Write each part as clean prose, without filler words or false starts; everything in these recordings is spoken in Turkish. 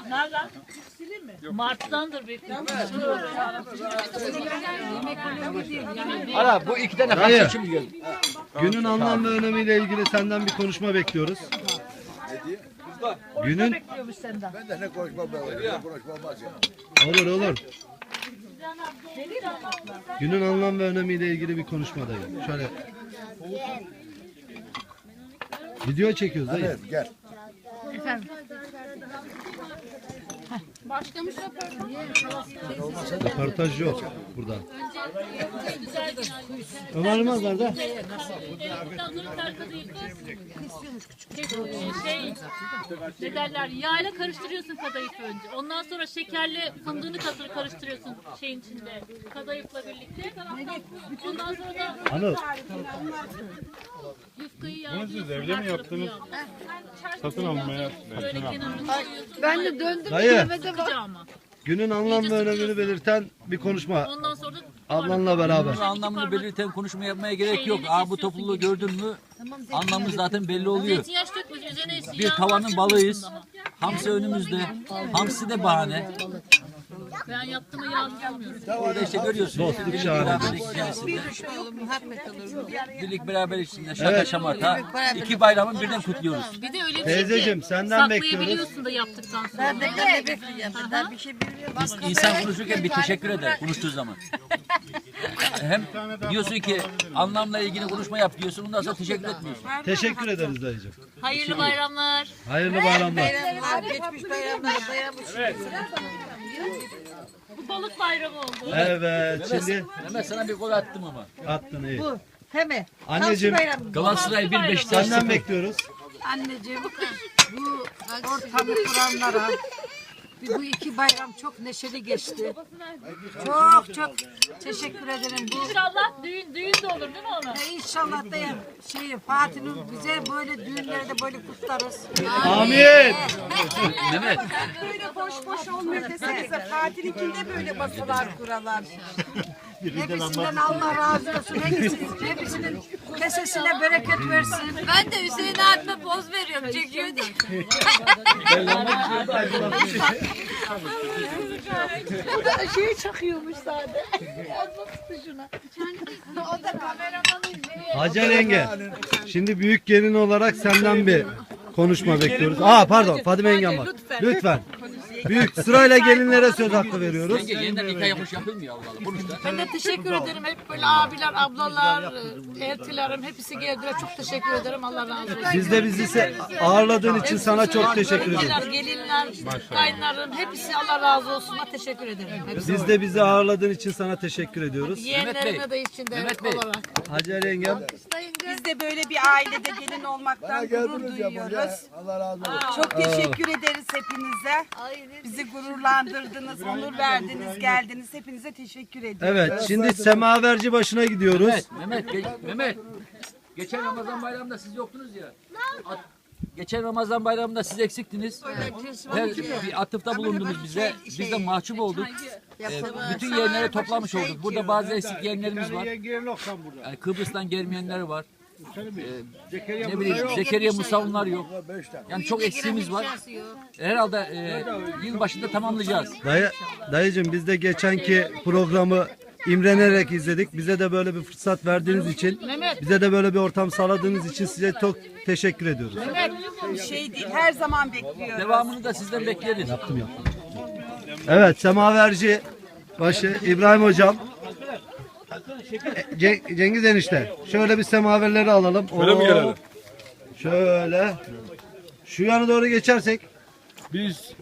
Nereden? Mart'tandır bekliyorum. Ara bu iki tane Hayır. karşı şimdi geldi. Günün anlam ve önemiyle ilgili senden bir konuşma bekliyoruz. Günün Bekliyormuş senden. Ben de ne konuşmam ben öyle. Ne konuşmam olmaz ya. olur. Günün anlam ve önemiyle ilgili bir konuşmadayım. Şöyle. Video çekiyoruz dayı. Evet gel. Başlamış Röportaj yok burada. Ömer Yılmaz nerede? Ne derler? Yağla karıştırıyorsun kadayıfı önce. Ondan sonra şekerle fındığını karıştırıyorsun şeyin içinde. Kadayıfla birlikte. Ondan sonra da Anıl. yufkayı yağ. Bunu siz evde mi yaptınız? Satın almaya. Böyle kenarını koyuyorsun. Ben de döndüm. Dayı. Sıkıca ama. Günün anlam ve önemini belirten bir konuşma. Ondan sonra da Ablanla beraber. Anlamını belirten konuşma yapmaya gerek yok. Aa bu topluluğu gördün mü? Anlamı zaten belli oluyor. zeytinyağı dökmüş üzerine Bir tavanın balığıyız. Hamsi önümüzde. Hamsi de bahane. Ben yaptığımı yağlayamıyorum. Orada işte görüyorsunuz. Birlik şahane. beraberlik içerisinde. Birlik beraberlik içerisinde şaka şamata. İki bayramı birden kutluyoruz. Bir de öyle bir Teyzeciğim, şey ki senden bekliyoruz. saklayabiliyorsun da yaptıktan sonra. Ben de bekleyeceğim. Ben bir şey bilmiyorum. Biz insan konuşurken bir teşekkür eder konuştuğu zaman. Hem diyorsun ki anlamla ilgili konuşma yap diyorsun. Ondan sonra teşekkür etmiyorsun. Teşekkür ederiz dayıcığım. Hayırlı bayramlar. Hayırlı bayramlar. Geçmiş bayramlar dayanmış. Bu balık bayramı oldu. Evet, şimdi Mehmet sana bir gol attım ama. attın iyi. Bu. Hemen. Anneciğim, Galatasaray 1 Beşiktaş senden 0. bekliyoruz. Anneciğim bu ortamı kuranlara bu iki bayram çok neşeli geçti. Çok teşekkür ederim. Bu İnşallah düğün de olur değil mi ona? inşallah da Fatih'in bize böyle düğünlerde böyle kutlarız. Amin. Mehmet. Böyle boş olmuyor desenize. Fatih'inkinde böyle masalar kuralar. Hepsinden Allah razı olsun. Hepsinin kesesine bereket versin. Ben de Hüseyin abime poz veriyorum. Çekiyor diye. Şey çakıyormuş zaten. O da kameramanın. Hacer yenge, şimdi büyük gelin olarak senden bir konuşma bekliyoruz. Pardon, Fadime yengem var. Lütfen. Büyük sırayla gelinlere söz hakkı veriyoruz. Yenge yeniden nikah yapmış yapayım ya Allah Allah. Konuş da. Ben de teşekkür ederim. Hep böyle abiler, ablalar, eltilerim hepsi geldiler. Çok teşekkür ederim. Allah razı olsun. Biz de bizi ağırladığın için sana çok teşekkür ederiz. Gelinler, kaynlarım hepsi Allah razı olsun. Teşekkür ederim. Hepsi. Biz de bizi ağırladığın için sana teşekkür ediyoruz. Yeğenlerime de içinde Mehmet Bey. olarak. Hacer yengem, Biz de böyle bir ailede gelin olmaktan gurur duyuyoruz. Allah razı olsun. Çok teşekkür ederiz hepinize. Bizi gururlandırdınız, onur verdiniz, geldiniz. Hepinize teşekkür ediyorum. evet, şimdi semaverci başına gidiyoruz. Mehmet. Geçen Ramazan bayramında siz yoktunuz ya. Geçen Ramazan bayramında siz eksiktiniz. Bir atıfta bulundunuz bize. Biz de mahcup olduk. Bütün yeğenleri toplamış olduk. Burada bazı eksik yeğenlerimiz var. Yani Kıbrıs'tan gelmeyenler var. Ne bileyim Zekeriya Musavunlar yok. Yani çok eksiğimiz var. Herhalde yıl başında tamamlayacağız. Dayıcım, biz de geçenki programı imrenerek izledik. Bize de böyle bir fırsat verdiğiniz için, bize de böyle bir ortam sağladığınız için size çok teşekkür ediyoruz. Şey değil, her zaman bekliyoruz. Devamını da sizden bekleriz. Evet, semaverci başı İbrahim hocam. Cengiz enişte, şöyle bir semaverleri alalım. Şöyle mi gelelim? Şöyle. Şu yana doğru geçersek. Biz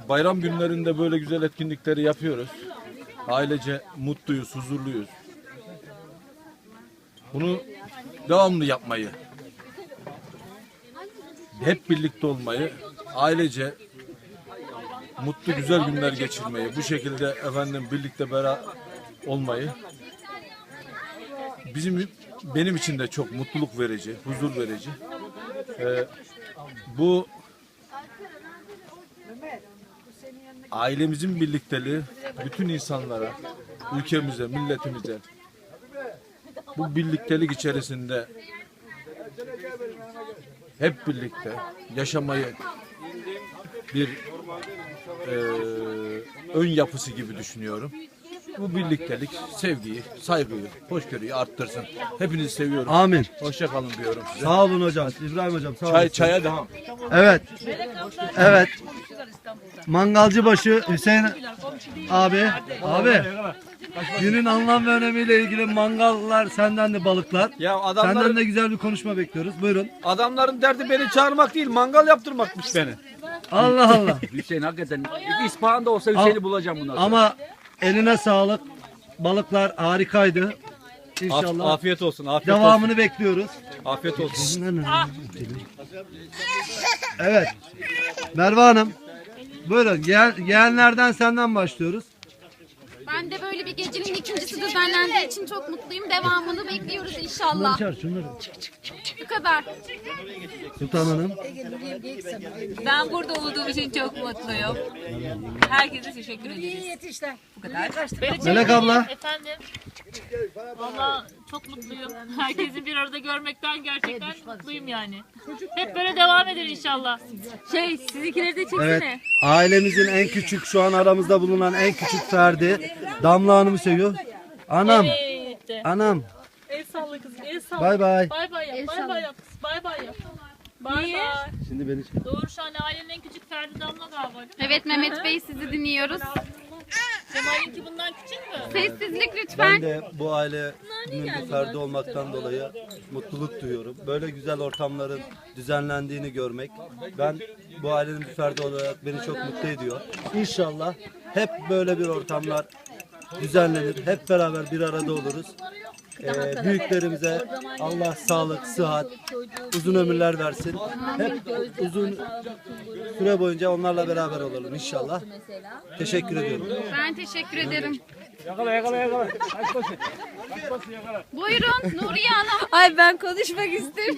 bayram günlerinde böyle güzel etkinlikleri yapıyoruz. Ailece mutluyuz, huzurluyuz. Bunu devamlı yapmayı, hep birlikte olmayı, ailece mutlu güzel günler geçirmeyi, bu şekilde efendim birlikte beraber olmayı benim için de çok mutluluk verici, huzur verici. Bu ailemizin birlikteliği bütün insanlara, ülkemize, milletimize bu birliktelik içerisinde hep birlikte yaşamayı bir ön yapısı gibi düşünüyorum. Bu birliktelik sevgiyi, saygıyı, hoşgörüyü arttırsın. Hepinizi seviyorum. Amin. Hoşça kalın diyorum size. Sağ olun hocam. İbrahim hocam sağ olun. Çaya devam. Evet. Evet. Mangalcıbaşı Hüseyin abi. Günün anlam ve önemiyle ilgili mangallar, senden de balıklar. Ya Senden de güzel bir konuşma bekliyoruz. Buyurun. adamların derdi beni çağırmak değil, mangal yaptırmakmış beni. Allah Allah. Hüseyin hakikaten İspanya'da olsa Hüseyin'i bulacağım bundan sonra. Ama eline sağlık. Balıklar harikaydı. İnşallah. Afiyet olsun, afiyet Devamını bekliyoruz. olsun. Afiyet olsun. Evet. Merve Hanım. Buyurun. Yeğenlerden senden başlıyoruz. Ben de böyle bir gecenin ikincisi düzenlendiği için çok mutluyum. Devamını bekliyoruz inşallah. Şunları. Bu kadar. Sultan Hanım. Ben burada olduğum için çok mutluyum. Herkese teşekkür ederiz. Melek abla. Efendim. Valla çok mutluyum. Herkesi bir arada görmekten gerçekten mutluyum yani. Hep böyle devam eder inşallah. Sizinkileri de çeksene. Evet. Ailemizin en küçük, şu an aramızda bulunan en küçük ferdi. Damla Hanım'ı seviyor. Anam. Evet. Anam. El salla kızım, el salla. Bay bay. Bay bay yap, bay bay yap. Bay bay yap. Bay bay. Şimdi beni Doğru şu an ailenin en küçük Ferdi Damla galiba. Evet Mehmet Bey sizi dinliyoruz. Cemal'inki bundan küçük mü? Sessizlik Ben lütfen. de bu ailenin bir ferdi olmaktan dolayı mutluluk duyuyorum. Böyle güzel ortamların düzenlendiğini görmek, ben bu ailenin bir ferdi olarak beni çok mutlu ediyor. İnşallah hep böyle bir ortamlar düzenlenir, hep beraber bir arada oluruz. Büyüklerimize Allah sağlık, sıhhat, uzun ömürler versin. Hep uzun süre boyunca onlarla beraber olalım inşallah. Teşekkür ediyorum. Ben teşekkür ederim. Buyurun Nuriye Hanım. Ay ben konuşmak istiyorum.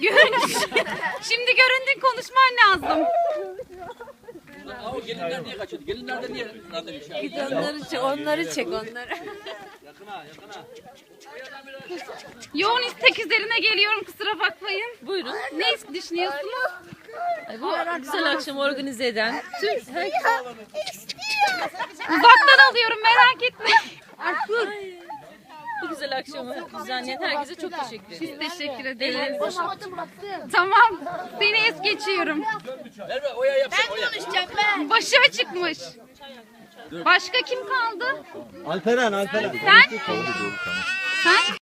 Şimdi göründün konuşman lazım. Ama gelinler niye kaçıyordu? Gelinler de niye randevu şey yapıyor? Onları çek onları. Yoğun istek üzerine geliyorum kusura bakmayın. Buyurun. Ne düşünüyorsunuz? Bu güzel akşam organize eden tüm Uzaktan alıyorum merak etmeyin. bu güzel akşamı düzenleyen herkese çok teşekkür ederim. Biz teşekkür ederiz. Tamam. Seni es geçiyorum. Merve oya yapsın oya. Başı açıkmış. Başka kim kaldı? Alperen. Sen?